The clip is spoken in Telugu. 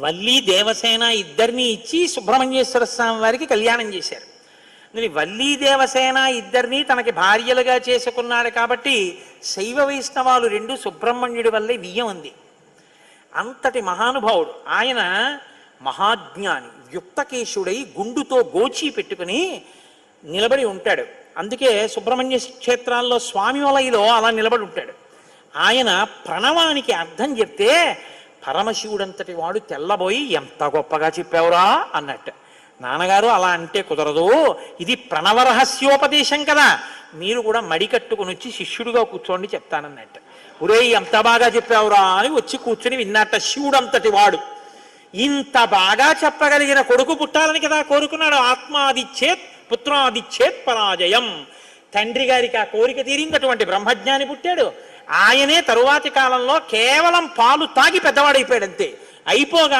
వల్లి దేవసేన ఇద్దరిని ఇచ్చి సుబ్రహ్మణ్యేశ్వర స్వామి వారికి కళ్యాణం చేశారు. వల్లి దేవసేన ఇద్దరిని తనకి భార్యలుగా చేసుకున్నాడు కాబట్టి శైవ వైష్ణవాలు రెండు సుబ్రహ్మణ్యుడి వల్లే వియ్యం ఉంది. అంతటి మహానుభావుడు ఆయన. మహాజ్ఞాని, యుక్తకేశుడై గుండుతో గోచి పెట్టుకుని నిలబడి ఉంటాడు. అందుకే సుబ్రహ్మణ్య క్షేత్రాల్లో స్వామి వలయలో అలా నిలబడి ఉంటాడు. ఆయన ప్రణవానికి అర్థం చెప్తే పరమశివుడంతటి వాడు తెల్లబోయి ఎంత గొప్పగా చెప్పావురా అన్నట్టు. నాన్నగారు అలా అంటే కుదరదు, ఇది ప్రణవరహస్యోపదేశం కదా, మీరు కూడా మడి కట్టుకుని వచ్చి శిష్యుడిగా కూర్చోండి చెప్తానన్నట్టు. ఒరే ఎంత బాగా చెప్పావురా అని వచ్చి కూర్చుని విన్నట్ట. శివుడంతటి వాడు ఇంత బాగా చెప్పగలిగిన కొడుకు పుట్టాలని కదా కోరుకున్నాడు. ఆత్మాదిచ్చేత్ పుత్రాదిచ్చేత్ పరాజయం. తండ్రి గారికి ఆ కోరిక తీరిందటువంటి బ్రహ్మజ్ఞాని పుట్టాడు. ఆయనే తరువాతి కాలంలో కేవలం పాలు తాగి పెద్దవాడైపోయాడు అంతే. అయిపోగా